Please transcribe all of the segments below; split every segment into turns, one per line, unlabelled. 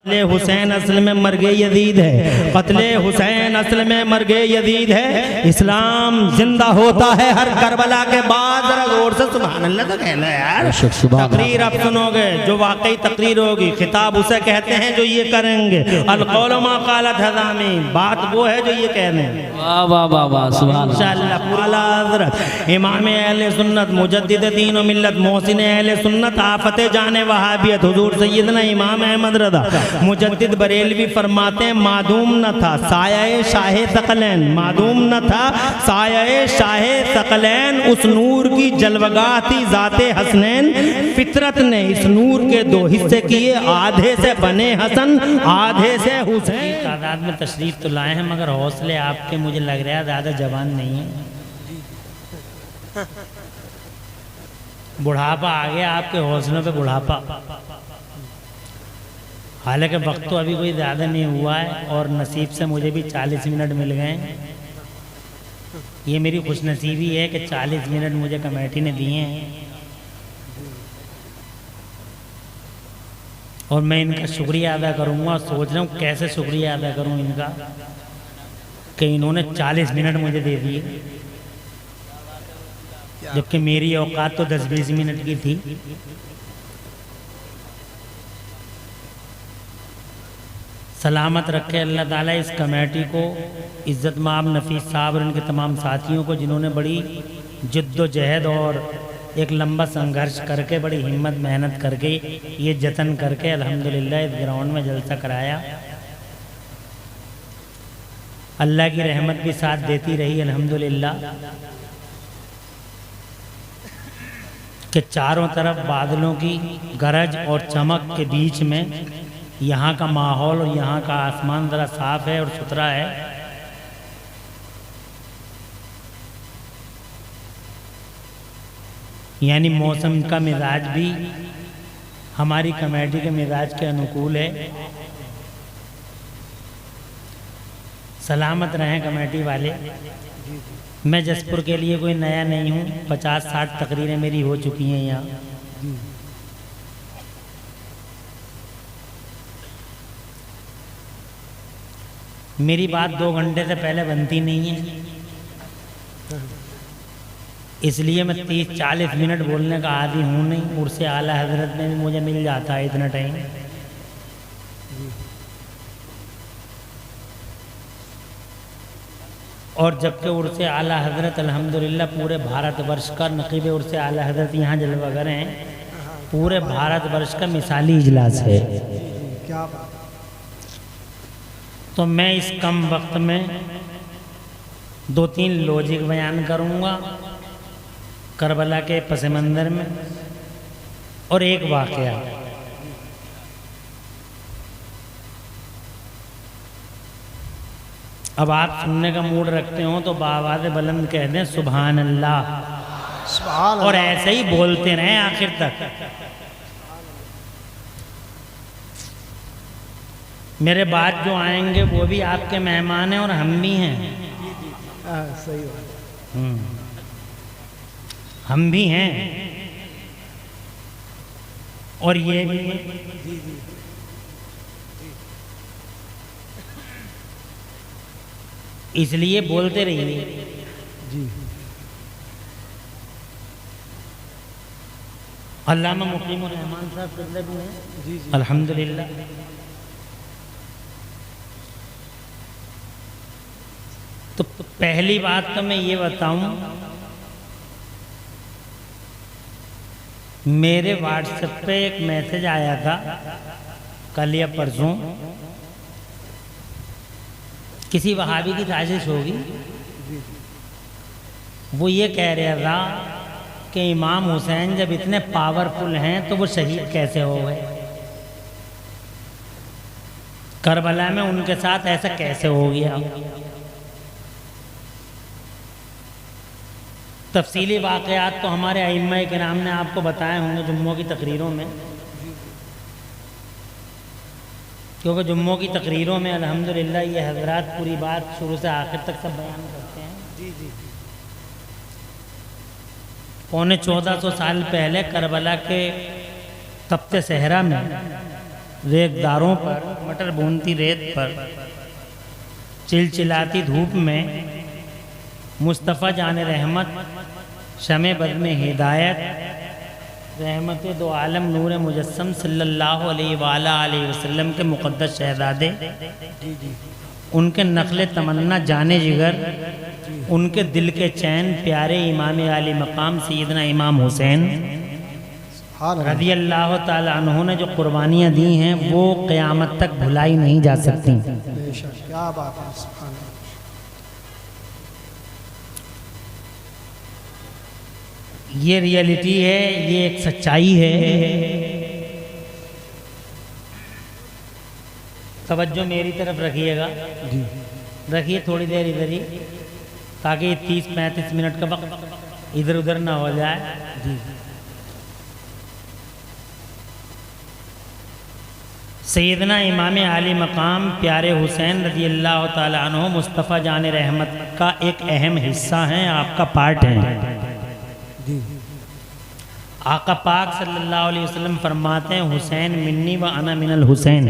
हुसैन असल में मर्गे यजीद है, कत्ले हुसैन असल में मर्गे यजीद है। इस्लाम जिंदा होता है हर करबला के बाद। जरा जोर से सुभान अल्लाह तो कहना यार। तकरीर आप सुनोगे जो वाकई तकरीर होगी, खिताब उसे कहते हैं जो ये करेंगे। अलकौल मा क़ालत हज़ामी, बात वो है जो ये कह रहे हैं।
वाह वाह वाह वाह सुभान
इंशाअल्लाह। पूरा हज़रत इमाम अहले सुन्नत मुजद्दिद दीन व मिल्लत मोहसिन अहले सुन्नत आफत जाने वहाबियत हुजूर सैयदना इमाम अहमद रज़ा मुजद्दिद बरेलवी फरमाते हैं, मादूम न था साया शाहे सकलैन, मादूम न था साया शाहे सकलैन, उस नूर की जलवगाह थी ज़ाते हसनैन। फितरत ने इस नूर के दो हिस्से किए, आधे से बने हसन आधे से हुसैन। तादाद में तशरीफ तो लाए हैं मगर हौसले आपके मुझे लग रहा है ज़्यादा जवान नहीं है। बुढ़ापा आ गया आपके हौसलों पे, बुढ़ापा। हालांकि वक्त तो अभी कोई ज़्यादा नहीं हुआ है और नसीब से मुझे भी 40 मिनट मिल गए। ये मेरी खुशनसीबी है कि 40 मिनट मुझे कमेटी ने दिए हैं और मैं इनका शुक्रिया अदा करूँगा। सोच रहा हूँ कैसे शुक्रिया अदा करूँ इनका कि इन्होंने 40 मिनट मुझे दे दिए, जबकि मेरी औकात तो 10-20 मिनट की थी। सलामत रखे अल्लाह ताला इस कमेटी को, इज़्ज़त माब नफीस साहब और इनके तमाम साथियों को जिन्होंने बड़ी जद्दोजहद और एक लंबा संघर्ष करके, बड़ी हिम्मत मेहनत करके, ये जतन करके अल्हम्दुलिल्लाह इस ग्राउंड में जलसा कराया। अल्लाह की रहमत भी साथ देती रही अल्हम्दुलिल्लाह कि चारों तरफ बादलों की गरज और चमक के बीच में यहाँ का माहौल और यहाँ का आसमान ज़रा साफ है और सुथरा है। यानी मौसम का मिजाज भी हमारी कमेटी के मिजाज के अनुकूल है। सलामत रहें कमेटी वाले। मैं जसपुर के लिए कोई नया नहीं हूँ, 50-60 तकरीरें मेरी हो चुकी हैं यहाँ। मेरी बात 2 घंटे से पहले बनती नहीं है, इसलिए मैं 30-40 मिनट बोलने का आदी हूँ नहीं। उर्से आला हजरत में भी मुझे मिल जाता है इतना टाइम। और जबकि उर्से आला हजरत अल्हम्दुलिल्लाह पूरे भारतवर्ष का, नकीब उर्से आला हजरत यहाँ जलवागर हैं, पूरे भारतवर्ष का मिसाली इजलास है। क्या तो मैं इस कम वक्त में 2-3 लॉजिक बयान करूँगा करबला के पस मंज़र में और एक वाक़या। अब आप सुनने का मूड रखते हो तो बावाज़ बुलंद कह दें सुभान अल्लाह, और ऐसे ही बोलते रहें आखिर तक। मेरे बाद जो आएंगे वो भी आपके मेहमान हैं और हम भी हैं।
सही बात।
हम भी हैं और ये भी। इसलिए बोलते रहिए
जी।
अल्लामा मुकीमुर रहमान साहब किबला भी हैं
जी जी
अल्हम्दुलिल्लाह। तो पहली बात तो मैं ये बताऊं, मेरे व्हाट्सएप पे एक मैसेज आया था कल या परसों, किसी वहाबी की साजिश होगी। वो ये कह रहा था कि इमाम हुसैन जब इतने पावरफुल हैं तो वो शहीद कैसे हो गए, करबला में उनके साथ ऐसा कैसे हो गया। तफसीली वाक़यात तो हमारे अइम्मा किराम ने आपको बताए होंगे जुम्मों की तकरीरों में, क्योंकि जुम्मों की तकरीरों में अल्हम्दुलिल्लाह ये हजरात पूरी बात शुरू से आखिर तक सब बयान करते हैं।
जी जी।
1400 साल पहले करबला के तप्ते सहरा में रेतदारों पर, मटर भूनती रेत पर, चिलचिलाती धूप में मुस्तफ़ा जान रहमत, शमे बद में हिदायत, रहमत दो आलम नूर मुजस्सम सल्लल्लाहु अलैहि वसल्लम के मुक़द्दस शहज़ादे, उनके नखले तमन्ना जाने जिगर, उनके दिल के चैन प्यारे इमाम आली मकाम सैयदना इमाम हुसैन रज़ी अल्लाह ताला अन्हु ने जो कुर्बानियाँ दी हैं वो क़यामत तक भुलाई नहीं जा सकती।
क्या बात है, सुभान अल्लाह।
ये रियलिटी है, ये एक सच्चाई है। तवज्जो मेरी तरफ रखिएगा,
जी
रखिए थोड़ी देर इधर ही, ताकि 30-35 मिनट का वक्त इधर उधर ना हो जाए।
जी
सैयदना इमाम आली मकाम प्यारे हुसैन रज़ी अल्लाह ताला अन्हु मुस्तफ़ा जान रहमत का एक अहम हिस्सा हैं, आपका पार्ट हैं।
जी
आका पाक सल्लल्लाहु अलैहि वसल्लम फरमाते हैं, हुसैन मिन्नी व अना मिनल हुसैन।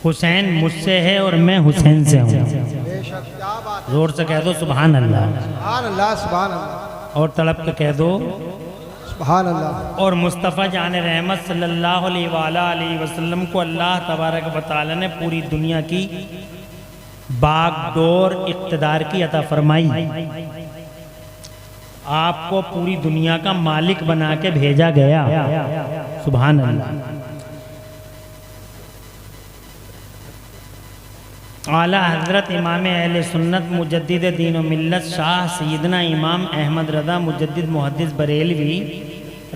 हुसैन मुझसे है और मैं हुसैन से हूँ।
बेशक, क्या बात है,
जोर से कह दो सुभान अल्लाह,
सुभान अल्लाह, सुभान अल्लाह,
और तड़प के कह दो
सुभान अल्लाह।
और मुस्तफ़ा जान रहमत सल्लल्लाहु अलैहि वसल्लम को अल्लाह तबारक व तआला ने पूरी दुनिया की बागडोर इक़्तिदार की अता फरमाई। आपको पूरी दुनिया का मालिक बना के भेजा गया। सुभान अल्लाह। आला हज़रत इमाम अहले सुन्नत मुजद्दिद दीन व मिल्लत शाह सैयदना इमाम अहमद रज़ा मुजद्दिद मुहद्दिस बरेलवी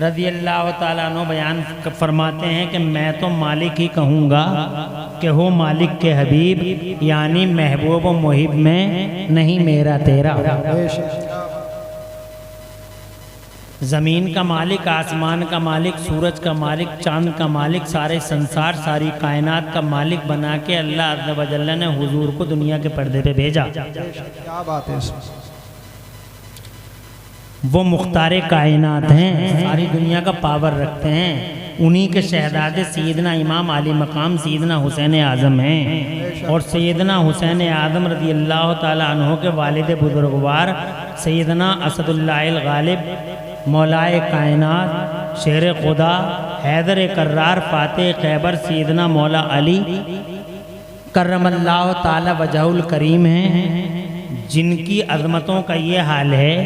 रज़ी अल्लाह ताला अन्हु बयान फरमाते हैं कि मैं तो मालिक ही कहूँगा कि हो मालिक के हबीब, यानी महबूब व मुहिब में, नहीं मेरा तेरा।
बेशक,
ज़मीन का मालिक, आसमान का मालिक, सूरज का मालिक, चांद का मालिक, सारे संसार सारी कायनात का मालिक बना के अल्लाह अज़्ज़ व जल्ल ने हुजूर को दुनिया के पर्दे पे भेजा।
क्या बात है,
वो मुख्तार कायनात हैं, सारी दुनिया का पावर रखते हैं। उन्हीं के शहजादे सैयदना इमाम आली मकाम सैयदना हुसैन आज़म हैं। और सैयदना हुसैन आज़म रज़ी अल्लाह ताला अन्हु के वालिद बुजुर्गवार सैयदना असदुल्लाह गालिब, मौलाए कायनात, शेर खुदा, हैदर कर्रार, फातेह खैबर सैयदना मौला अली करमल्लाहु ताला वजहुल करीम हैं, जिनकी अज़मतों का ये हाल है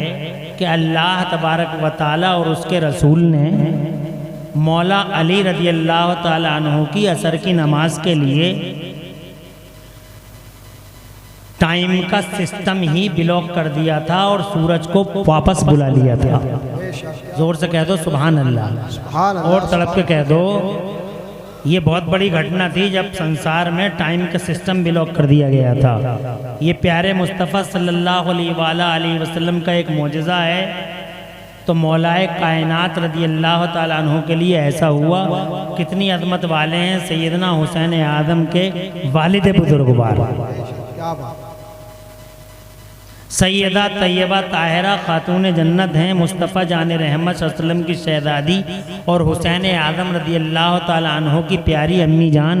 कि अल्लाह तबारक व ताला और उसके रसूल ने मौला अली रज़ी अल्लाह ताला अन्हु की असर की नमाज के लिए टाइम का सिस्टम ही ब्लॉक कर दिया था और सूरज को वापस बुला लिया था। जोर से कह दो सुभान अल्लाह,
सुभान अल्लाह,
और तड़प के कह दो ये बहुत बड़ी घटना थी जब संसार में टाइम का सिस्टम ब्लॉक कर दिया गया था। ये प्यारे मुस्तफ़ा सल्लल्लाहु अलैहि वसल्लम का एक मोजज़ा है। तो मौलाए कायनात रज़ी अल्लाह ताला अन्हु के लिए ऐसा हुआ। कितनी अज़मत वाले हैं सैयदना हुसैन आज़म के वालिद बुजुर्गवार,
क्या बात,
सैयदा तैयबा ताहिरा खातून जन्नत हैं, मुस्तफ़ा जान रहमत सल्लम की शहज़ादी और हुसैन आज़म रज़ी अल्लाह ताला अन्हु की प्यारी अम्मी जान,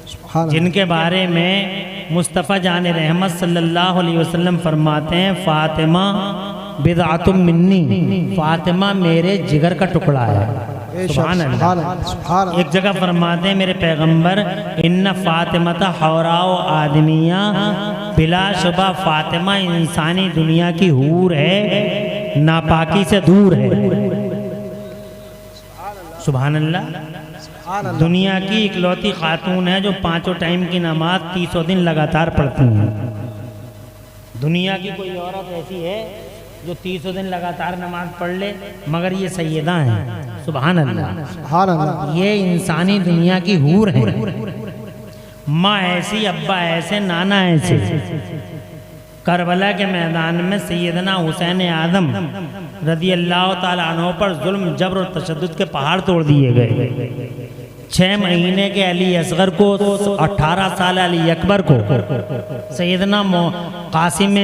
सुभान
जिनके बारे में मुस्तफ़ा जान रहमत सल्लल्लाहु अलैहि वसल्लम फरमाते हैं, फ़ातिमा बिदअतुम मिन्नी, फ़ातिमा मेरे जिगर का टुकड़ा है। सुभान अल्लाह।
सुभान अल्लाह, सुभान
एक जगह फरमाते हैं मेरे पैगंबर, इन्ना फ़ातिमता हौराओ आदमिया, बिलाशुबा फ़ातिमा इंसानी दुनिया की हूर है, नापाकी से दूर है। सुभान अल्लाह।
अल्लाह,
दुनिया की इकलौती खातून है जो 5 टाइम की नमाज 300 दिन लगातार पढ़ती हैं। दुनिया की कोई औरत ऐसी है जो 300 दिन लगातार नमाज पढ़ ले, मगर ये सैयदा हैं। सुभान अल्लाह।
सुभान अल्लाह,
ये इंसानी दुनिया की हूर है। माँ ऐसी, अब्बा ऐसे, नाना ऐसे। करबला के मैदान में सैयदना हुसैन आज़म रदी अल्लाह ताला अन्हो पर जुल्म, जबर और तशद्दुद के पहाड़ तोड़ दिए गए। 6 महीने के अली असगर को, 18 साल अली अकबर को, सैयदना कासिम,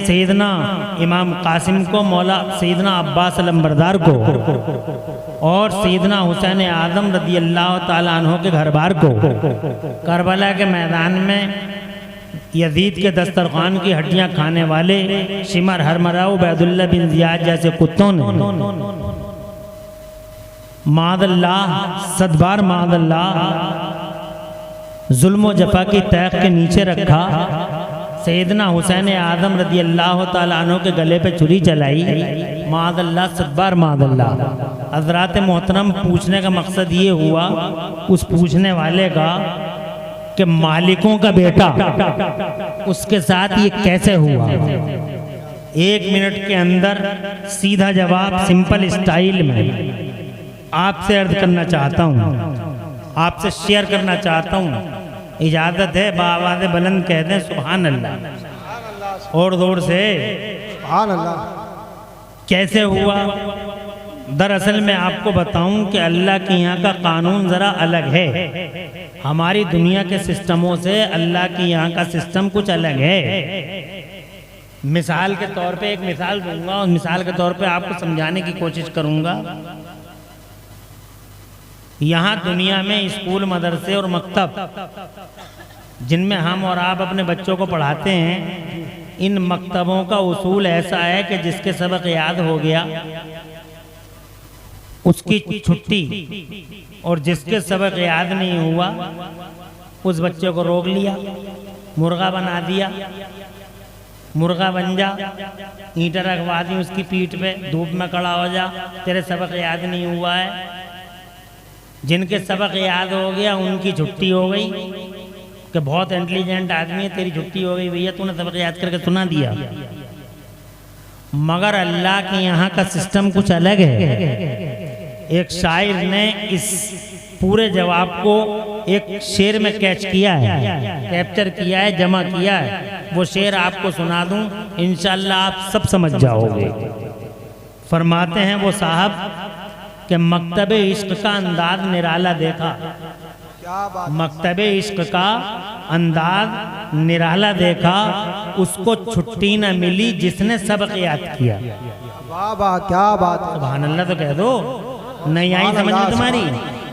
सैयदना इमाम कासिम को, मौला सैयदना अब्बास अलंबरदार को और सैयदना हुसैन आदम रदी अल्लाह ताला अन्हो के घर बार को करबला के मैदान में यजीद के दस्तरखान की हड्डियां खाने वाले शिमर हरमरा उबैदुल्लाह बिन जियाद जैसे कुत्तों ने मादल्लाह, सदबार मादल्लाह, जुल्म जफा की तैख के नीचे रखा। सैयदना हुसैन आदम रदी अल्लाह ताला अन्हु के गले पे छुरी चलाई। मादल्लाह, सदबार मादल्लाह। हज़रात मोहतरम, पूछने का मकसद ये हुआ उस पूछने वाले का कि मालिकों का बेटा उसके साथ ये कैसे हुआ। 1 मिनट के अंदर सीधा जवाब सिंपल स्टाइल में आपसे अर्ज करना चाहता हूँ, आपसे शेयर करना चाहता हूँ। इजाज़त है, बाआवाज़ बुलंद कह दें सुभान अल्लाह और जोर से
सुभान अल्लाह।
कैसे हुआ? दरअसल मैं आपको बताऊं कि अल्लाह के यहाँ का कानून ज़रा अलग है। हमारी दुनिया के सिस्टमों से अल्लाह के यहाँ का सिस्टम कुछ अलग है। मिसाल के तौर पे एक मिसाल दूंगा, उस मिसाल के तौर पे आपको समझाने की कोशिश करूंगा। यहाँ दुनिया में स्कूल, मदरसे और मकतब जिनमें हम और आप अपने बच्चों को पढ़ाते हैं, इन मकतबों का उसूल ऐसा है कि जिसके सबक याद हो गया उसकी छुट्टी, और जिसके सबक याद नहीं हुआ उस बच्चे को रोक लिया, मुर्गा बना दिया, मुर्गा बन जा, ईंटें रखवा दी उसकी पीठ पे, धूप में खड़ा हो जा, तेरे सबक याद नहीं हुआ है। जिनके सबक याद हो गया उनकी छुट्टी हो गई कि बहुत इंटेलिजेंट आदमी है, तेरी छुट्टी हो गई भैया, तूने सबक याद करके सुना दिया। मगर अल्लाह के यहाँ का सिस्टम कुछ अलग है। एक शायर ने इस पूरे जवाब को एक शेर में कैच किया है, कैप्चर किया है, जमा किया है। वो शेर आपको सुना दूं, इंशाअल्लाह आप सब समझ जाओगे। फरमाते हैं वो साहब कि मकतबे इश्क का अंदाज निराला देखा, मकतबे इश्क का अंदाज निराला देखा, उसको छुट्टी न मिली जिसने सबक याद किया।
वाह वाह, क्या बात है।
सुभान अल्लाह तो कह दो, नहीं आई समझ में तुम्हारी?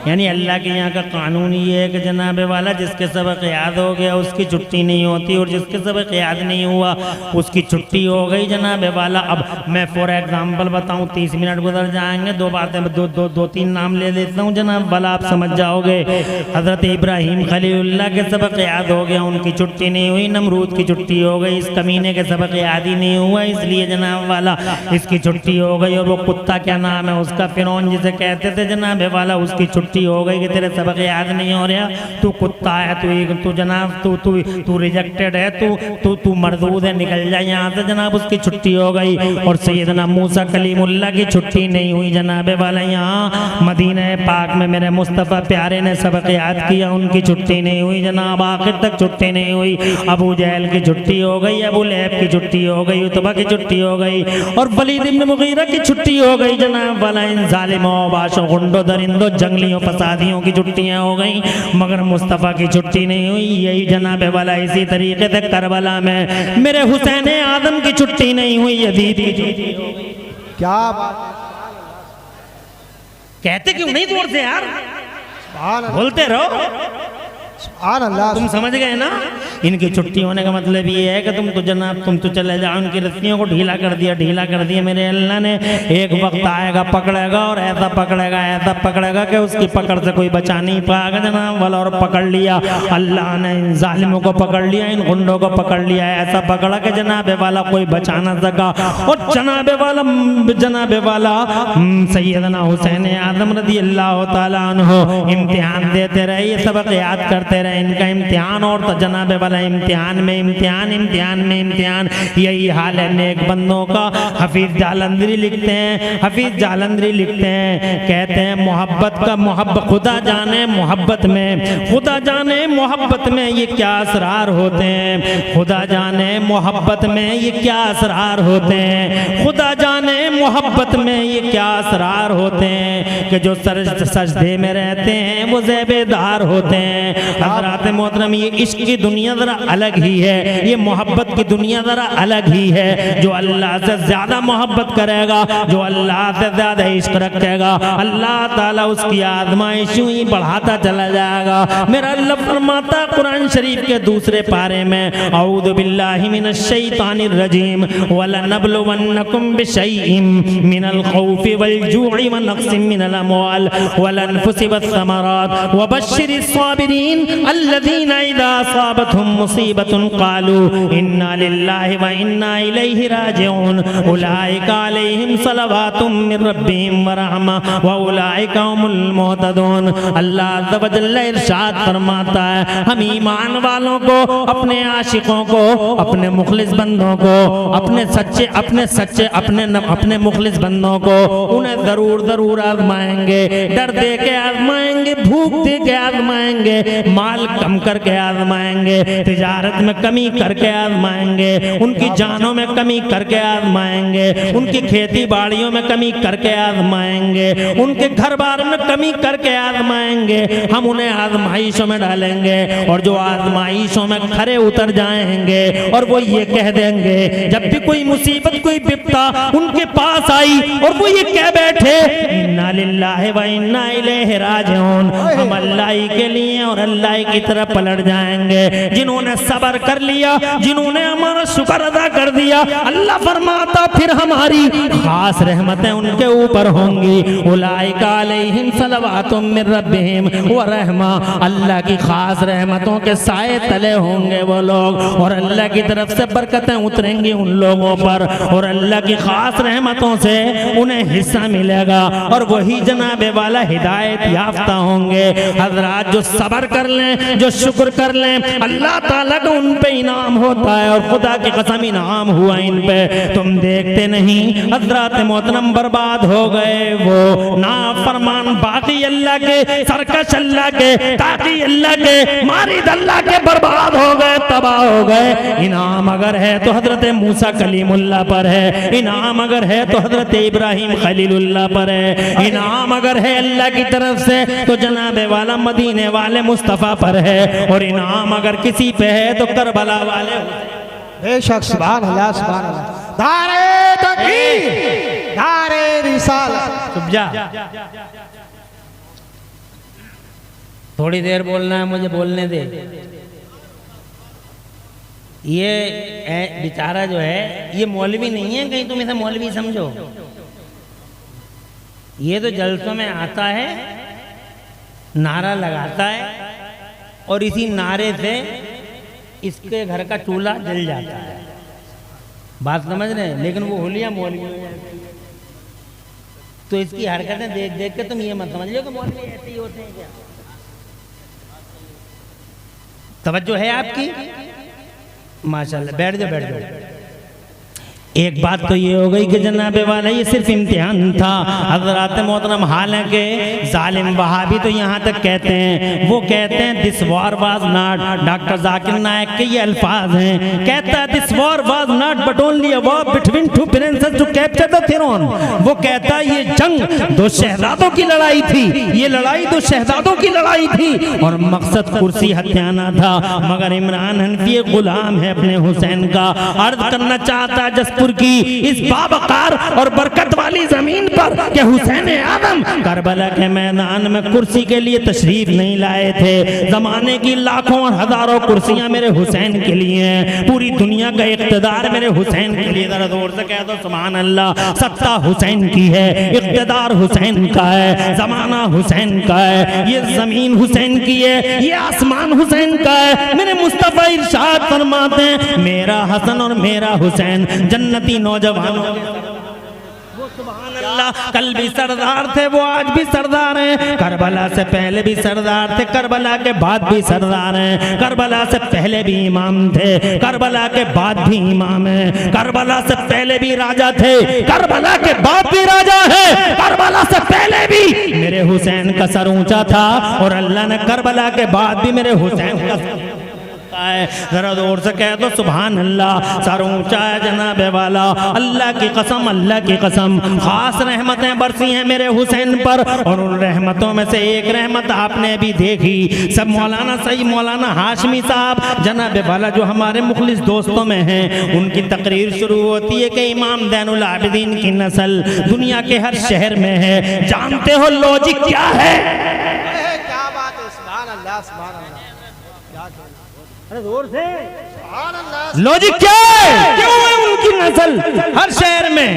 यानी अल्लाह के यहाँ का कानून ये है कि जनाबे वाला जिसके सबक याद हो गया उसकी छुट्टी नहीं होती, और जिसके सबक याद नहीं हुआ उसकी छुट्टी हो गई जनाबे वाला। अब मैं फॉर एग्जांपल बताऊं, 30 मिनट गुजर जाएंगे, दो बातें दो तीन नाम ले लेता हूँ जनाब वाला, आप समझ जाओगे। हज़रत इब्राहीम खलीलुल्लाह के सबक याद हो गया, उनकी छुट्टी नहीं हुई। नमरूद की छुट्टी हो गई, इस कमीने के सबक याद ही नहीं हुआ, इसलिए जनाब वाला इसकी छुट्टी हो गई। और वो कुत्ता क्या नाम है उसका, फिरौन जिसे कहते थे जनाबे वाला, उसकी छुट्टी हो गई कि तेरे सबक याद नहीं हो रहा, तू कुत्ता है, तू जनाब तू रिजेक्टेड है, तू मरदूद है, निकल जाए यहाँ से जनाब, उसकी छुट्टी हो गई। और सैयदना मूसा कलीमुल्लाह की छुट्टी नहीं हुई जनाबे वाला, यहाँ मदीना पाक में मेरे मुस्तफ़ा प्यारे ने सबक याद किया, उनकी छुट्टी नहीं हुई जनाब, आखिर तक छुट्टी नहीं हुई। अबू जहल की छुट्टी हो गई, अबू लहब की छुट्टी हो गई, उतबा की छुट्टी हो गई, और वलीद इब्न मुगीरा की छुट्टी हो गई जनाब वाला। इन जालिमों, बाशों, गुंडों, दरिंदों, जंगलियों, फसादियों की छुट्टियां हो गई, मगर मुस्तफ़ा की छुट्टी नहीं हुई। यही जनाबे वाला इसी तरीके से करबला में मेरे हुसैन आदम की छुट्टी नहीं हुई, यजीद की छुट्टी हो गई।
क्या बात।
कहते क्यों नहीं जोर से यार,
सुभान अल्लाह,
बोलते रहो।
सुभान अल्लाह।
तुम समझ गए ना? इनकी छुट्टी होने का मतलब ये है कि तुम तो जनाब तुम तो चले जाओ, उनकी रस्सियों को ढीला कर दिया मेरे अल्लाह ने। एक वक्त आएगा पकड़ेगा, और ऐसा पकड़ेगा कि उसकी पकड़ से कोई बचा नहीं पाएगा जनाब वाला। और पकड़ लिया अल्लाह ने, इन जालिमों को पकड़ लिया, इन गुंडों को पकड़ लिया, ऐसा पकड़ा कि जनाबे वाला कोई बचा ना सका। और जनाबे वाला सैयदना हुसैन आदम रज़ी अल्लाह ताला अन्हु इम्तिहान देते रहे, ये सबक याद करते रहे। इनका इम्तिहान और तो जनाबे वाला इम्तिहान में इम्तिहान। यही हाल है नेक बंदों का। हफीज जालंधरी लिखते हैं, कहते हैं मोहब्बत खुदा जाने मोहब्बत में ये क्या असरार होते हैं, खुदा जाने मोहब्बत में ये क्या असरार होते हैं, खुदा जाने मोहब्बत में ये क्या असरार होते हैं कि जो सजदे में रहते हैं वो ज़ेबेदार होते हैं। हज़रात मोहतरम, ये इश्क की दुनिया ज़रा अलग ही है, ये मोहब्बत की दुनिया ज़रा अलग ही है। जो अल्लाह से ज़्यादा मोहब्बत करेगा, जो अल्लाह से ज़्यादा इश्क रखेगा, अल्लाह ताला उसकी आज़माइशों ही बढ़ाता चला जाएगा। मेरा अल्लाह फरमाता कुरान शरीफ के दूसरे पारे में, औज़ु बिल्लाहि मिनश शैतानिर रजीम, वलनब्लुवन्नकुम बिशैइन मिनल खौफि वल जू'i व नक़्सिन मिनल अमवाल वल अनफुसि वस्समरात वबश्शिरिस साबिरीन अल्लज़ीना इज़ा असाबतहुम मुसीबतुन क़ालू इन्ना लिल्लाहि व इन्ना इलैहि राजिऊन उलाइका अलैहिम सलवातुम मिर रब्बिहिम व रहमा व उलाइका हुमुल मुहतदून। अल्लाह अज़्ज़ व जल्ल इरशाद फरमाता है, हम ईमान वालों को, अपने आशिकों को, अपने मुखलिस बंदों को, अपने मुखलिस बंदों को उन्हें जरूर आजमाएंगे। डर दे के आजमाएंगे, भूख दे के आजमाएंगे, माल कम करके आजमाएंगे, तिजारत में कमी करके आजमाएंगे, उनकी जानों में कमी करके आजमाएंगे, उनकी खेती बाड़ियों में कमी करके आजमाएंगे, उनके घर बार में कमी करके आजमाएंगे। हम उन्हें आजमाइशों में डालेंगे और जो आजमाइशों में खरे उतर जाएंगे और वो ये कह देंगे, जब भी कोई मुसीबत, कोई विपदा उनके पास आई और वो ये कह बैठे, इन्ना लिल्लाहि व इन्ना इलैहि राजिऊन, हम अल्लाह ही के लिए और अल्लाह ही की तरफ पलट जाएंगे। जिन्होंने सब्र कर लिया, जिन्होंने हमारा शुक्र अदा कर दिया, अल्लाह फरमाता फिर हमारी खास रहमतें उनके ऊपर होंगी। उलाइका अलैहिम सलवातुम मिर रब्बिहिम व रहमा, अल्लाह की खास रहमतों के साए तले होंगे वो लोग और अल्लाह की तरफ से बरकतें उतरेंगी उन लोगों पर और अल्लाह की खास रहमतों से उन्हें हिस्सा मिलेगा और वही जनाबे वाला हिदायत याफ्ता होंगे। हजरात, जो सब्र कर लें, जो शुक्र कर लें, अल्लाह ताला का उन पे इनाम होता है और खुदा की कसम इनाम हुआ इन पे। तुम देखते नहीं हजरात मोहतरम, बर्बाद हो गए वो नाफरमान बाकी अल्लाह के, सरकश अल्लाह के, ताकी अल्लाह के, मारिद अल्लाह के, बर्बाद हो गए, तबाह हो गए। इनाम अगर है तो हजरत मूसा कलीमुल्लाह पर है, इनाम अगर है तो हजरत इब्राहिम खलीलुल्लाह पर है, इनाम अगर है अल्लाह की तरफ से तो जनाबे वाला मदीने वाले मुस्तफ़ा पर है और इनाम अगर किसी पे है तो करबला वाले।
बेशक, सुभान अल्लाह, सुभान अल्लाह। दारे तकबीर, दारे रिसालत।
चुप जा, थोड़ी देर बोलना है, मुझे बोलने दे। ये बेचारा जो है ये मौलवी नहीं है, कहीं तुम इसे मौलवी समझो। ये तो जलसों में आता है, नारा लगाता है और इसी नारे से इसके घर का चूल्हा जल जाता है। बात समझ रहे हैं? लेकिन वो होलिया मौलवी हो जाती है। तो इसकी हरकतें देख देख के तुम ये मत समझ लो कि मौलवी ऐसे ही होते हैं क्या। तवज्जो है आपकी? माशाल्लाह, बैठ जाओ, बैठ जाओ। एक बात तो ये हो गई कि जनाबे वाला ये सिर्फ इम्तिहान था। हज़रात मोहतरम, हालांकि जालिम वहाबी तो यहाँ तक कहते हैं, वो कहते हैं this war was not, doctor Zakir Naik के ये अल्फाज हैं, कहता है this war was not but only a war between two princes to capture the throne. वो कहता है ये जंग दो शहजादों की लड़ाई थी, ये लड़ाई दो शहजादों की लड़ाई थी और मकसद कुर्सी हत्याना था। मगर इमरान हनफी गुलाम है अपने हुसैन का। अर्ज करना चाहता है जसपुर की इस बाबकार और बरकत वाली जमीन पर कि हुसैन आदम करबला के मैदान में कुर्सी के लिए तशरीफ नहीं लाए थे। जमाने की लाखों और हजारों कुर्सियां मेरे हुसैन के लिए हैं, पूरी दुनिया का इख्तिदार मेरे हुसैन के लिए। जरा जोर से कह दो सुभान अल्लाह। सत्ता हुसैन की है, इख्तिदार हुसैन का है, जमाना हुसैन का है, ये जमीन हुसैन की है, ये आसमान हुसैन का है। मेरे मुस्तफा इरशाद फरमाते हैं मेरा हसन और मेरा हुसैन जन्नती नौजवानों वो सुभान अल्लाह कल भी सरदार थे, वो आज भी सरदार हैं। करबला से पहले भी सरदार थे, करबला के बाद भी सरदार हैं। करबला से पहले भी इमाम थे, करबला के बाद भी इमाम हैं। करबला से पहले भी राजा थे, करबला के बाद भी राजा है। करबला से पहले भी मेरे हुसैन का सर ऊंचा था और अल्लाह ने करबला के बाद भी मेरे हुसैन का रखा है। जरा जोर से कह दो सुभान अल्लाह। सर ऊंचा है जनाब वाला। अल्लाह की कसम, अल्लाह की कसम, खास रहमतें बरसी हैं मेरे हुसैन पर। और उन रहमतों में से एक रहमत आपने भी देखी। सब मौलाना सही मौलाना हाशमी साहब जनाब वाला जो हमारे मुखलिस दोस्तों में हैं, उनकी तकरीर शुरू होती है कि इमाम ज़ैनुल आबिदीन की नस्ल दुनिया के हर शहर में है। जानते हो लॉजिक क्या है?
क्या बात है, सुभान अल्लाह सुभान अल्लाह। अरे जोर से सुभान अल्लाह।
लॉजिक क्या है? क्यों है उनकी नस्ल हर शहर में?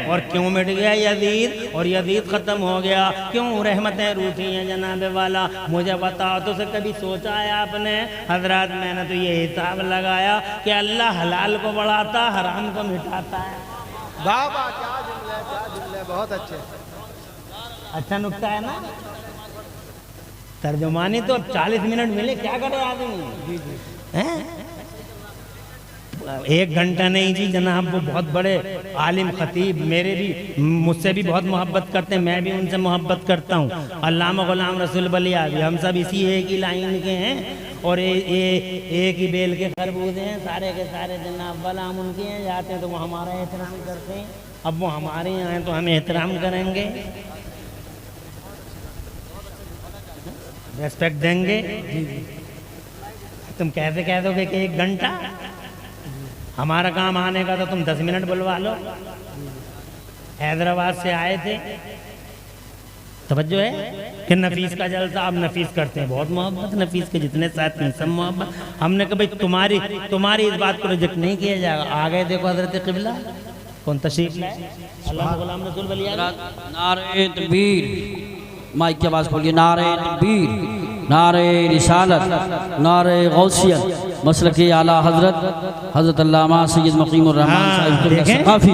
और क्यों मिट गया यजीद और यजीद खत्म हो गया? क्यों रहमतें रूठी हैं जनाब वाला? मुझे बताओ तो से कभी सोचा है आपने? हजरत मैंने तो ये हिसाब लगाया कि अल्लाह हलाल को बढ़ाता, हराम को मिटाता है।
वाह वाह, क्या जुमले, बहुत अच्छे।
अच्छा नुक्ता है ना? तर्जुमानी तो अब 40 मिनट मिले, क्या करे आदमी? हैं? 1 घंटा नहीं जी जनाब, वो बहुत बड़े आलिम खतीब मेरे भी मुझसे भी बहुत मोहब्बत करते हैं, मैं भी उनसे मोहब्बत करता हूँ। अल्लामा गुलाम रसूल बलिया भी, हम सब इसी एक ही लाइन के हैं और एक ही बेल के खरबूजे हैं सारे के सारे जनाब वाला। हम उनके यहाँ जाते हैं तो वो हमारा एहतराम करते हैं, अब वो हमारे यहाँ हैं तो हम एहतराम करेंगे, रेस्पेक्ट देंगे। तुम कैसे कह दोगे कि 1 घंटा? हमारा काम आने का तो तुम 10 मिनट बुलवा लो। हैदराबाद से आए थे, तवज्जो है कि नफीस का जलसा आप नफीस करते हैं, बहुत मोहब्बत नफीस के जितने साथी सब मोहब्बत। हमने कहा भाई तुम्हारी इस बात को रिजेक्ट नहीं किया जाएगा। आ गए देखो हजरत क़िबला कौन तशरीफ लाए, अल्लाह गुलाम रसूल बलिया।
नारे तकबीर, माइक की आवाज़ खोलिए। नारे तकबीर, नारे रिसालत, नारे गौसियत, मसलक आला हज़रत अल्लामा सैयद मकीमुर रहमान साहिब सक़ाफ़ी,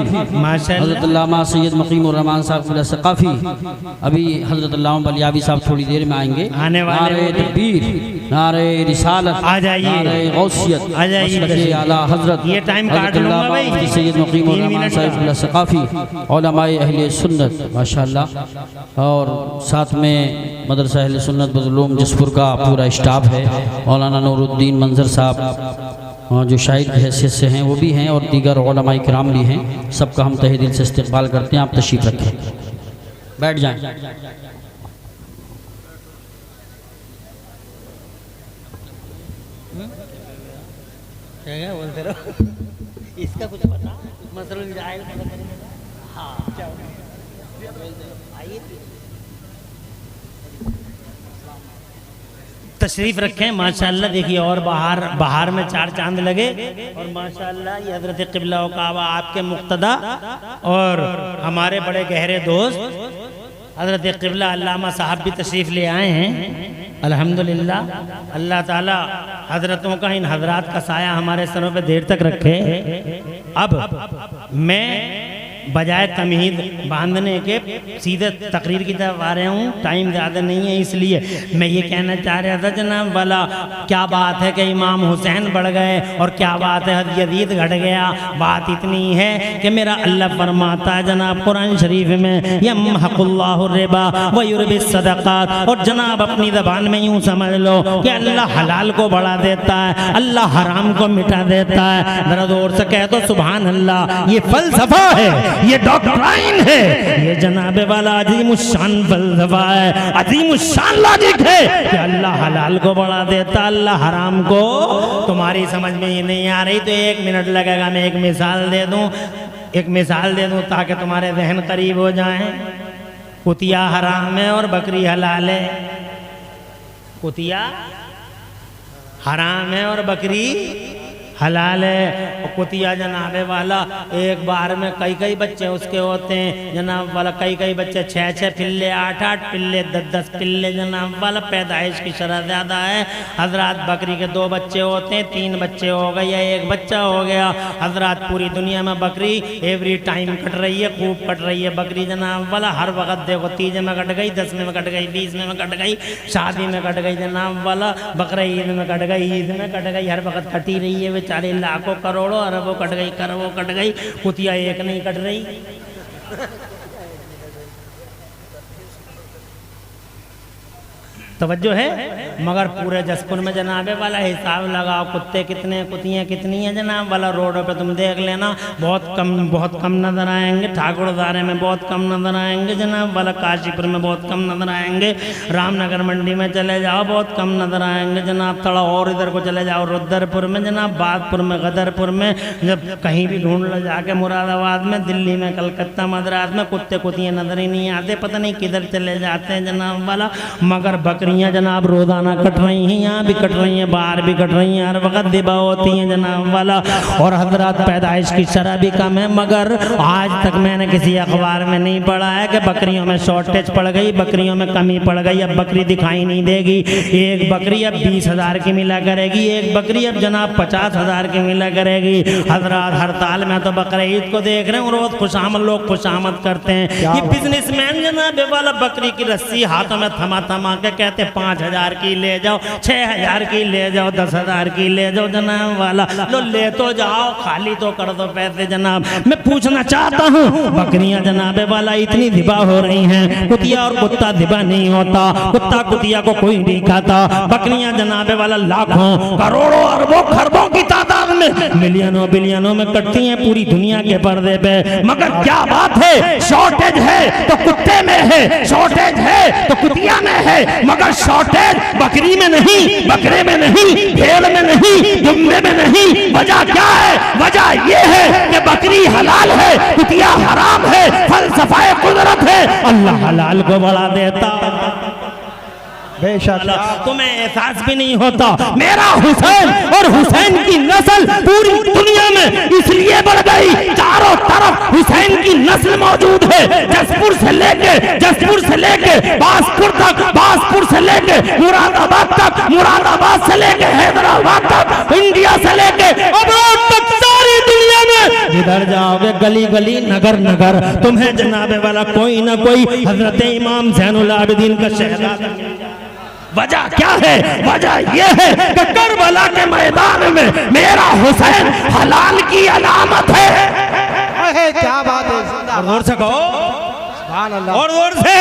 हज़रत अल्लामा सैयद मकीमुर रहमान साहिब सक़ाफ़ी। अभी हज़रत अल्लामा बलियावी साहब थोड़ी देर में आएंगे।
आने वाले
नारे तकबीर, नारे रिसालत,
आ जाइए,
नारे गौसियत,
आ जाइए,
मसलक आला हज़रत
ये टाइम काट लूंगा भाई।
सैयद मकीमुर रहमान साहिब सक़ाफ़ी, उलमाए अहले सुन्नत माशाअल्लाह, और साथ में मदरसा अहले सुन्नत बज़लूम जिसपुर का पूरा स्टाफ है। मौलाना नूरुद्दीन मंजर साहब जो शाहिद की हैसियत से हैं वो भी हैं, और दीगर उलमाए किराम भी हैं। सबका हम तहे दिल से इस्तक़बाल करते हैं। आप तशरीफ़ रखें, बैठ जाएं।
क्या बोलते रहो? इसका कुछ पता मसलन जाहिल पता करेंगे। हाँ क्या आइए तशरीफ रखें माशाअल्लाह। देखिए और बाहर में 4 चांद लगे, और माशाअल्लाह ये हजरत क़िबला काबा आपके मुक्तदा और हमारे बड़े गहरे दोस्त हजरत क़िबला अल्लामा साहब भी तशरीफ़ ले आए हैं। अल्हम्दुलिल्लाह, अल्लाह ताला हजरतों का इन हजरात का साया हमारे सरों पे देर तक रखे। अब मैं बजाय तमहीद बांधने के सीधे तकरीर की तरफ आ रहा हूँ, टाइम ज़्यादा नहीं है, इसलिए मैं ये कहना चाह रहा था जनाब वाला, क्या बात है कि इमाम हुसैन बढ़ गए और क्या बात है यजीद घट गया। बात इतनी है कि मेरा अल्लाह फरमाता है जनाब कुरान शरीफ में, यमहकुल्लाहु रिबा व युरबिस सदक़ात, और जनाब अपनी ज़बान में यूँ समझ लो कि अल्लाह हलाल को बढ़ा देता है, अल्लाह हराम को मिटा देता है। ज़रा ज़ोर से कह दो सुभान अल्लाह। ये फ़लसफ़ा है, ये डॉक्ट्राइन है, ये जनाबे वाला अजीमुश्शान फलसफा है, अजीमुश्शान लॉजिक है कि अल्लाह हलाल को बढ़ा देता, अल्लाह हराम को। तुम्हारी समझ में ये नहीं आ रही तो 1 मिनट लगेगा, मैं एक मिसाल दे दूं ताकि तुम्हारे जहन करीब हो जाएं। कुतिया हराम है और बकरी हलाल है। कुतिया हराम है और बकरी हलाल है। और कुतिया जनाबे वाला एक बार में कई बच्चे उसके होते हैं जनाब वाला, कई बच्चे 6 पिल्ले, 8 पिल्ले, 10 पिल्ले जनाब वाला। पैदाइश की शरह ज़्यादा है हजरात। बकरी के 2 बच्चे होते हैं, 3 बच्चे हो गए या 1 बच्चा हो गया हजरात। पूरी दुनिया में बकरी एवरी टाइम कट रही है, खूब कट रही है बकरी जनाब वाला। हर वक्त देखो, 30 में कट गई, 10 में कट गई, 20 में कट गई, शादी में कट गई जनाब वाला, बकरा ईद में कट गई, ईद में कट गई, हर वक्त कटी रही है बेचारे। लाखों करोड़ों अरबों कट गई, करोड़ों कट गई, कुतिया एक नहीं कट रही। तवज्जो है। मगर पूरे जसपुर में जनाबे वाला हिसाब लगाओ कुत्ते कितने कुतियाँ कितनी हैं जनाब वाला। रोडों पे तुम देख लेना बहुत कम नजर आएंगे। ठाकुरदारे में बहुत कम नजर आएंगे जनाब वाला। काशीपुर में बहुत कम नजर आएंगे। रामनगर मंडी में चले जाओ बहुत कम नजर आएंगे जनाब। थोड़ा और इधर को चले जाओ रुद्रपुर में जनाब, बागपुर में, गदरपुर में, जब कहीं भी ढूंढ लो जाके, मुरादाबाद में, दिल्ली में, कलकत्ता, मद्रास में कुत्ते कुतियाँ नजर ही नहीं आते। पता नहीं किधर चले जाते हैं जनाब वाला। मगर बकरियां जनाब रोजाना कट रही हैं, यहाँ भी कट रही हैं, बाहर भी कट रही हैं, हर वक्त दिबा होती हैं जनाब वाला। और हजरत पैदाइश की शरह भी कम है। मगर आज तक मैंने किसी अखबार में नहीं पढ़ा है कि बकरियों में शॉर्टेज पड़ गई, बकरियों में कमी पड़ गई, अब बकरी दिखाई नहीं देगी। एक बकरी अब 20,000 की मिला करेगी, एक बकरी अब जनाब 50,000 की मिला करेगी। हजरत हड़ताल में तो बकरे ईद को देख रहे हैं, रोज खुशामद लोग खुशामद करते हैं। ये बिजनेसमैन जनाब वाला बकरी की रस्सी हाथों में थमा थमा के कहते 5,000 की ले जाओ, 6,000 की ले जाओ, 10,000 की ले जाओ जनाब वाला। लो ले तो जाओ, खाली तो कर दो पैसे जनाब। मैं पूछना चाहता हूँ बकरियां जनाबे वाला इतनी धिबा हो रही हैं, कुतिया और कुत्ता धिबा नहीं होता, कुत्ता कुतिया को कोई नहीं खाता। बकरियां जनाबे वाला लाखों करोड़ों अरबों खरबों की तादाद में, मिलियनों बिलियनों में कटती हैं पूरी दुनिया के पर्दे पे। मगर क्या बात है, शॉर्टेज है तो कुत्ते में है, शॉर्टेज है तो कुतिया में है, मगर शॉर्टेज बकरी में नहीं, बकरे में नहीं, भेड़ में नहीं, दुम्बे में नहीं। वजह क्या है? वजह ये है कि बकरी हलाल है, कुतिया हराम है, फलसफा कुदरत है। अल्लाह हलाल को बढ़ा देता,
बेशक
तुम्हें एहसास भी नहीं होता। मेरा हुसैन और हुसैन की नस्ल पूरी दुनिया में इसलिए बढ़ गई, चारों तरफ हुसैन की नस्ल मौजूद है। जसपुर से लेके बासपुर तक, बासपुर से लेके मुरादाबाद तक, मुरादाबाद से लेके हैदराबाद तक, इंडिया से लेके अब्रोड तक, सारी दुनिया में जिधर जाओगे गली गली, नगर नगर, तुम्हें जनाबे वाला कोई ना कोई हजरत इमाम ज़ैनुल आबिदीन का शहजादा। वजह क्या है? वजह यह है कि करबला के मैदान में मेरा हुसैन हलाल की अलामत है।
क्या बात है,
और जोर से कहो,
सुभान अल्लाह,
और जोर से,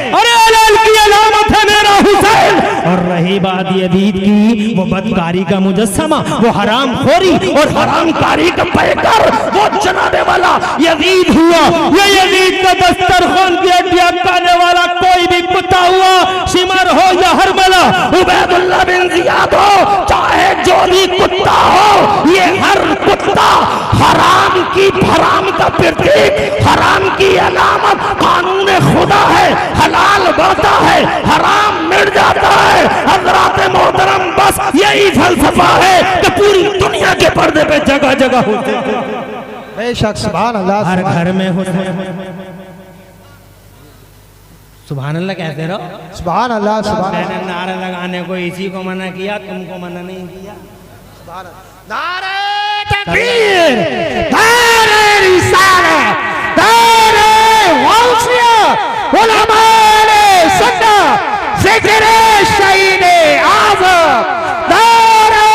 अरे हलाल की अलामत है मेरा हुसैन। और रही बात यजीद की, वो बदकारी का मुजस्समा, वो हराम खोरी और हरामकारी का पैकर, वो जनाबे वाला यजीद हुआ। ये यजीद का दस्तरखान की हड्डियां खाने वाला कोई भी कुत्ता हुआ, शिमर हो या हरमला, उबैदुल्लाह बिन जियाद हो, चाहे जो भी कुत्ता हो, ये हर कुत्ता हराम की, हराम का प्रतीक, हराम की अलामत। कानून खुदा है, हलाल बढ़ता है, हराम मिट जाता है। हज़रात मोहतरम, बस यही फलसफा है कि पूरी दुनिया के पर्दे पे जगह जगह होते हैं।
बेशक सुभान अल्लाह,
हर घर में होते हैं। सुभान अल्लाह कहते रहो,
सुभान अल्लाह, सुभान
मैंने नारा लगाने को इसी को मना किया, तुमको मना नहीं किया। नारे तकबीर, नारे रिसालत, नारे गौसियत, उलमाए सुन्नत, ज़िक्र शहीद आज़म, नारे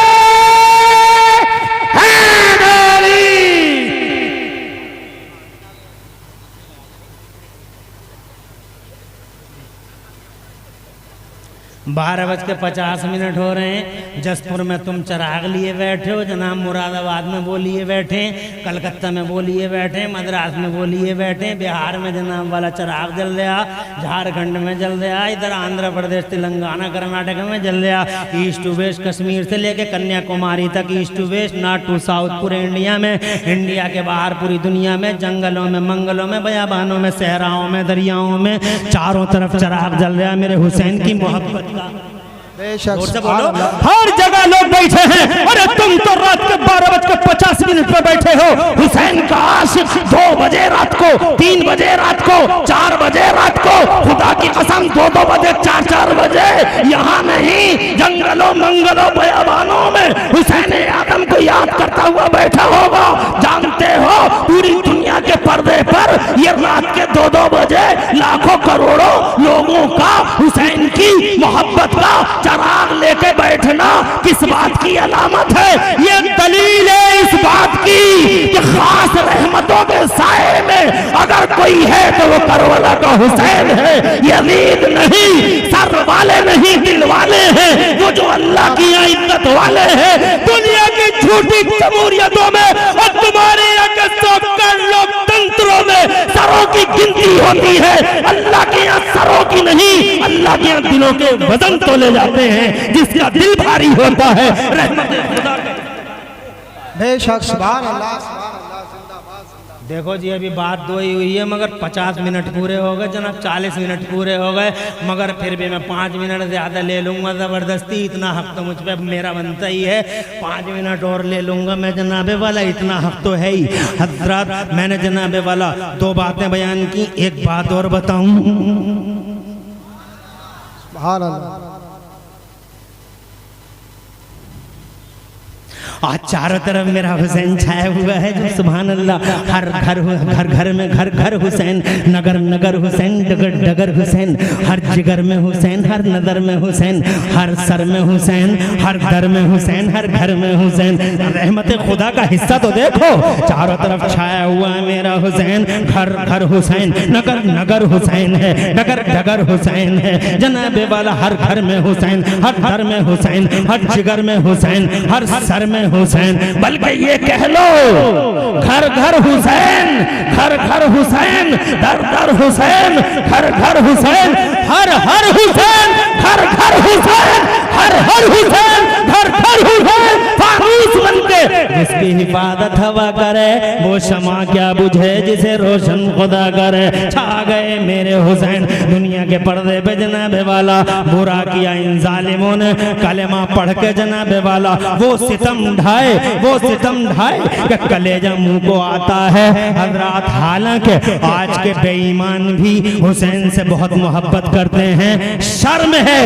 हैदरी। 12:50 हो रहे हैं। जसपुर में तुम चिराग लिए बैठे हो जनाब, मुरादाबाद में वो लिए बैठे, कलकत्ता में वो लिए बैठे, मद्रास में वो लिए बैठे, बिहार में जनाब वाला चिराग जल रहा, झारखंड में जल रहा, इधर आंध्र प्रदेश, तेलंगाना, कर्नाटक में जल रहा, ईस्ट टू वेस्ट, कश्मीर से लेके कन्याकुमारी तक, east to west, north to south, पूरे इंडिया में, इंडिया के बाहर पूरी दुनिया में, जंगलों में, मंगलों में, बयाबानों में, सहराओं में, दरियाओं में, चारों तरफ चिराग जल रहा मेरे हुसैन की मोहब्बत का। बोलो, हर जगह लोग बैठे हैं। अरे तुम तो रात के 12:50 पे बैठे हो। हुसैन का आशिक 2 बजे रात को, 3 बजे रात को, 4 बजे रात को, खुदा की कसम 2-2 बजे, 4-4 बजे, यहाँ नहीं, जंगलों मंगलों बयाबानों में हुसैन आदम को याद करता हुआ बैठा होगा। जानते हो पूरी दुनिया के पर्दे पर ये रात के 2-2 बजे लाखों करोड़ों लोगों का हुसैन की मोहब्बत का चिराग लेके बैठना किस बात की अलामत है? ये दलील है इस बात की कि खास रहमतों के साए में अगर कोई है तो वो करबला का हुसैन है, यजीद नहीं। सर वाले नहीं, दिल वाले हैं। जो अल्लाह की यहाँ इज्जत वाले हैं दुनिया की झूठी जमहूरियतों में और तुम्हारे यहाँ के सौकर लोकतंत्रों में सरों की गिनती होती है, अल्लाह के यहाँ सरों की नहीं, अल्लाह के यहाँ दिलों के वजन तोले जाते हैं। जिसका दिल भारी होता है रहमत खुदा
बेशक सुभान अल्लाह जिंदाबाद।
देखो जी अभी बात दो ही हुई है मगर 50 मिनट पूरे हो गए जनाब, 40 मिनट पूरे हो गए, मगर फिर भी मैं 5 मिनट ज़्यादा ले लूँगा ज़बरदस्ती। इतना हक तो मुझ पर मेरा बनता ही है, 5 मिनट और ले लूँगा मैं जनाबे वाला, इतना हक तो है ही। हज़रात मैंने जनाबे वाला 2 बातें बयान की, एक बात और बताऊँ।
सुभान अल्लाह।
आज चारों तरफ मेरा हुसैन छाया हुआ है जो सुभान अल्लाह, हर घर में घर हुसैन, नगर नगर हुसैन, डगर डगर हुसैन, हर जिगर में हुसैन, हर नजर में हुसैन, हर सर में हुसैन, हर दर में हुसैन, हर घर में हुसैन। रहमत खुदा का हिस्सा तो देखो, चारों तरफ छाया हुआ है मेरा हुसैन, घर हुसैन, नगर नगर हुसैन है, डगर डगर हुसैन है जनाबे वाला, हर घर में हुसैन, हर दर में हुसैन, हर जिगर में हुसैन, हर सर में हुसैन, बल्कि ये कह लो घर घर हुसैन, घर हुसैन, दर दर हुसैन, घर हुसैन, हर हुसैन, घर हुसैन, हर हुसैन, घर हुसैन। फानूस बनके जिसकी हिफाजत हवा करे वो शमा क्या बुझे जिसे रोशन खुदा करे। छा गए मेरे हुसैन दुनिया के पर्दे पे जनाबे वाला, बुरा किया इन जालिमों ने कलेमा पढ़ के जनाबे वाला, वो सितम ढाए कि कलेजा मुंह को आता है। हजरात हालांकि आज के बेईमान भी हुसैन से बहुत मोहब्बत करते हैं, शर्म है,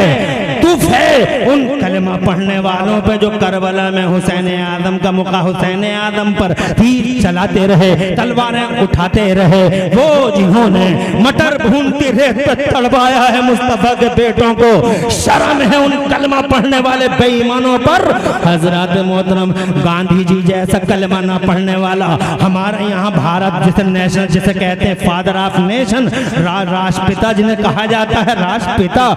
दुख है उन कलेमा पढ़ने वालों पे जो करबला में हुसैन आदम का मुका हुसैन आदम पर तीर चलाते रहे, तलवारें उठाते रहे, वो जिन्होंने मटर भूनती रेत पे तड़पाया है मुस्तफा के बेटों को। शर्म है उन कलमा पढ़ने वाले बेईमानों पर। हजरत मोहतरम गांधी जी जैसा कलमा ना पढ़ने वाला हमारे यहाँ भारत जिसे नेशन जिसे कहते हैं फादर ऑफ नेशन, राष्ट्रपिता जिन्हें कहा जाता है राष्ट्रपिता,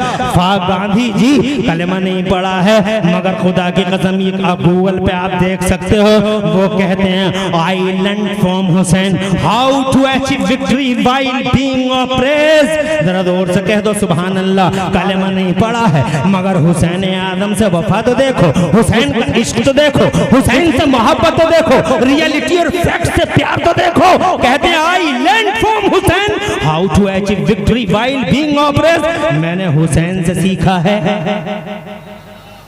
गांधी जी कलमा नहीं पढ़ा है, मगर खुदा की कसम ये गूगल पे आप देख सकते हो, वो कहते हैं I learn from Hussain how to achieve victory while being oppressed. जरा जोर से कह दो सुभान अल्लाह। कलमा नहीं पढ़ा है मगर हुसैन आदम से वफा तो देखो, हुसैन का इश्क तो देखो, हुसैन से मोहब्बत तो देखो, रियलिटी और फैक्ट से प्यार तो देखो। कहते हैं I learn from Hussain how to achieve victory while being oppressed. मैंने हुसैन से सीखा है।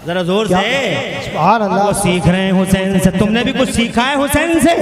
जरा जोर से
सुभान अल्लाह।
वो सीख रहे हैं हुसैन से, तुमने भी कुछ सीखा है हुसैन से?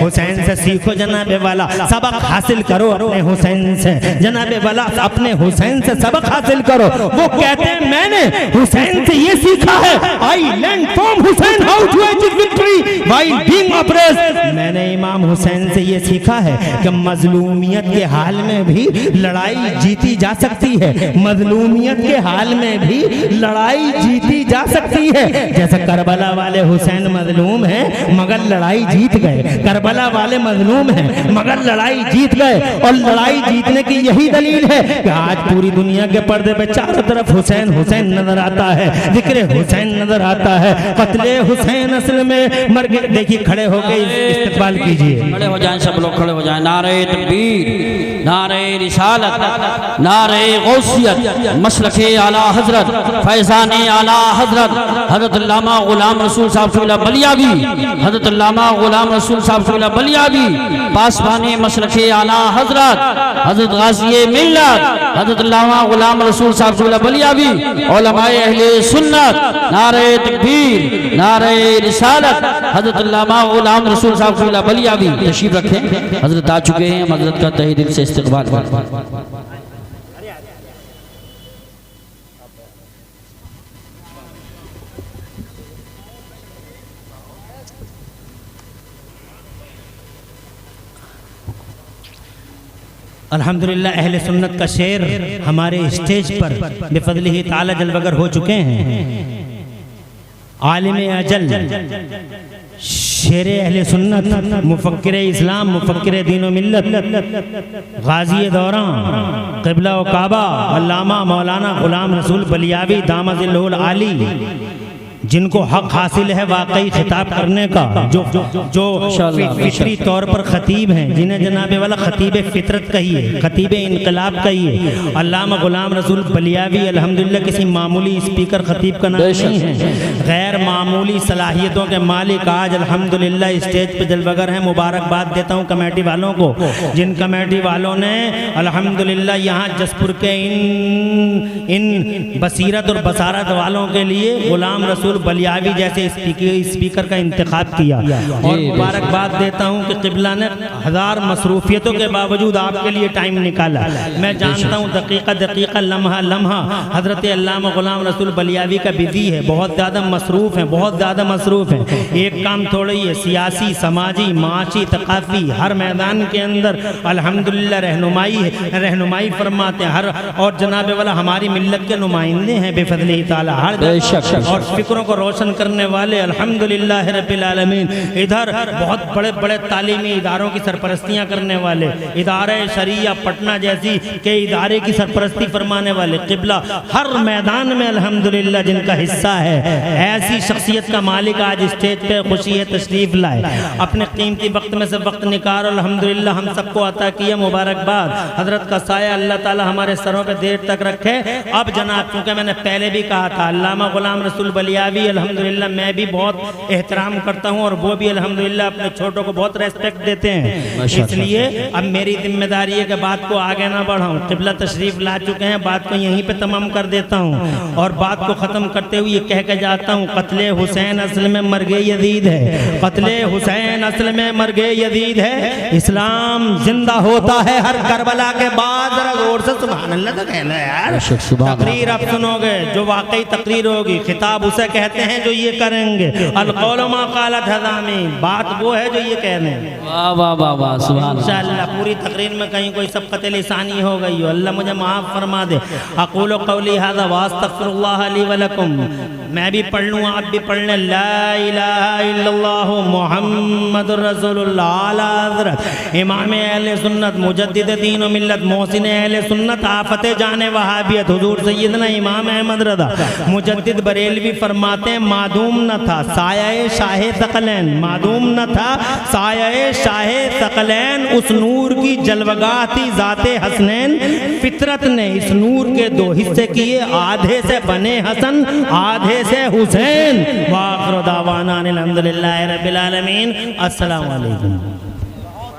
हुसैन से सीखो जनाबे वाला, सबक हासिल करो अपने हुसैन से जनाबे वाला, अपने हुसैन से सबक हासिल करो। वो कहते हैं मैंने हुसैन से ये सीखा है, I learn from Hussain how to achieve victory while being oppressed. मैंने इमाम हुसैन से ये सीखा है कि मजलूमियत के हाल में भी लड़ाई जीती जा सकती है, मजलूमियत के हाल में भी लड़ाई जीती जा सकती है। जैसे करबला वाले हुसैन मजलूम हैं मगर लड़ाई जीत गए, करबला वाले मजलूम हैं मगर लड़ाई जीत गए। और लड़ाई जीतने की यही दलील है कि आज पूरी दुनिया के पर्दे पे चारों तरफ हुसैन हुसैन नजर आता है, जिक्र हुसैन नजर आता है। कत्ले हुसैन असल में मर गए। देखिए खड़े होके इस्तेकबाल कीजिए,
खड़े हो जाएं सब लोग, खड़े हो जाएं। नारे तकबीर, नारे रिसालत, नारे गौसियत, मसलके आला हजरत, फैजाने आला हजरत हजरत अल्लामा गुलाम रसूल साहब सुला बलियावी, हजरत अल्लामा गुलाम रसूल साहब सुला बलियावी, पासवाने मसलके आला हजरत हजरत गाज़ी मिल्लत हजरत अल्लामा गुलाम रसूल साहब सुला बलियावी, उलमाए अहले सुन्नत, नारे तकबीर, नारे रिसालत, हजरत अल्लामा गुलाम रसूल साहब सुला बलियावी तशरीफ रखें। हजरत आ चुके हैं, हम हजरत का तहे दिल से इस्तकबाल।
अल्हम्दुलिल्लाह अहले सुन्नत का शेर हमारे स्टेज पर बिफज़लिही ताला जलवगर हो चुके हैं। आलिम अजल शेर अहले सुन्नत, मुफक्किर इस्लाम, मुफक्किर दीन व मिल्लत, गाजी दौरां, क़िबला व काबा, अल्लामा मौलाना ग़ुलाम रसूल बलियावी दामजिल्लुल आली, जिनको हक हासिल है वाकई खिताब करने का, जो फितरी तौर पर खतीब हैं, जिन्हें जनाबे वाला खतीब फितरत कहिए, खतीब इनकलाब कहिए, अल्लामा ग़ुलाम रसूल बलियावी अल्हम्दुलिल्लाह किसी मामूली स्पीकर खतीब का नाम नहीं है, गैर मामूली सलाहियतों के मालिक आज अल्हम्दुलिल्लाह स्टेज पे जलवगर हैं। मुबारकबाद देता हूँ कमेटी वालों को, जिन कमेटी वालों ने अल्हम्दुलिल्लाह यहाँ जसपुर के इन बसीरत और बसारत वालों के लिए ग़ुलाम रसूल बलियावी जैसे स्पीकर का इंतखाब किया। और मुबारकबाद देता हूँ कि क़िबला ने हज़ार मसरूफियतों के बावजूद आपके लिए टाइम निकाला। मैं जानता हूँ दकीका दकीका लम्हा लम्हा हज़रत अल्लामा ग़ुलाम रसूल बलियावी का बिज़ी है, बहुत ज़्यादा मसरूफ़ हैं, बहुत ज़्यादा मसरूफ़ हैं। एक काम थोड़ा ही है, सियासी, समाजी, माशी, तकाफ़ी हर मैदान के अंदर अल्हम्दुलिल्लाह रहनुमाई फरमाते हैं। हर और जनाबे वाला हमारी मिल्लत के नुमाइंदे हैं बेफज़लिल्लाह ताला, हर और फिक्रों को रोशन करने वाले अल्हम्दुलिल्लाह रब्बिल आलमीन। इधर बहुत बड़े बड़े तालीमी इदारों की सरपरस्तियाँ करने वाले, इदारे शरिया पटना जैसी के इदारे की सरपरस्ती फरमाने वाले, क़िबला हर मैदान में अल्हम्दुलिल्लाह जिनका हिस्सा है, ऐसी शख्सियत का मालिक आज स्टेज पे खुशी है तशरीफ़ लाए, अपने कीमती वक्त में से वक्त निकाल अल्हम्दुलिल्लाह हम सबको अता किया। मुबारकबाद, हज़रत का साया अल्लाह ताला हमारे सरों पे देर तक रखे। अब जनाब, चूँकि मैंने पहले भी कहा था अल्लामा ग़ुलाम रसूल बलियावी अल्हम्दुलिल्लाह मैं भी बहुत एहतराम करता हूँ और वो भी अल्हम्दुलिल्लाह अपने छोटों को बहुत रेस्पेक्ट देते हैं। इसलिए अब मेरी जिम्मेदारी है कि बात को आगे ना बढ़ाऊँ। क़िबला तशरीफ़ ला चुके हैं, बात को यहीं पे तमाम कर देता हूँ और बात को ख़त्म करते हुए ये कह के जाता हूँ, क़त्ले हुसैन असल में मर्गे यजीद है, क़त्ले हुसैन असल में मर्गे यजीद है, इस्लाम जिंदा होता है हर करबला के बाद। ज़रा ज़ोर से सुभान अल्लाह तो कहना यार। तकरीर आप सुनोगे जो वाकई तकरीर होगी, खिताब उसे कहते हैं जो ये करेंगे। अलक़ौलु मा क़ालत हज़ामी, बात वो है जो ये कह रहे हैं।
वाह वाह वाह वाह, सुभान अल्लाह।
इंशाअल्लाह पूरी तकरीर में कहीं कोई सबक़त लिसानी हो गई हो, अल्लाह मुझे माफ़ फरमा दे। अक़ूलु क़ौली हाज़ा व अस्तग़फ़िरुल्लाह ली व लकुम। मैं भी पढ़ लूँ, आप भी पढ़ लें। ला इलाहा इल्लल्लाहु मुहम्मदुर रसूलुल्लाह आला हज़रत इमाम अहले सुन्नत मुजद्दिद दीन व मिल्लत मोहसिन अहले सुन्नत आफ़त जाने वहाबियत हुज़ूर सैयदना इमाम अहमद रज़ा मुजद्दिद बरेलवी फरमाते हैं, मादूम न था साया शाहे सकलैन, मादूम न था साया शाहे सकलैन, उस नूर की जलवगाह थी ज़ाते हसनैन। फितरत ने इस नूर के दो हिस्से किए, आधे से बने हसन आधे से हुसैन। वाखिर दावाना अनिल हम्दुलिल्लाहि रब्बिल आलमीन। अस्सलामु अलैकुम।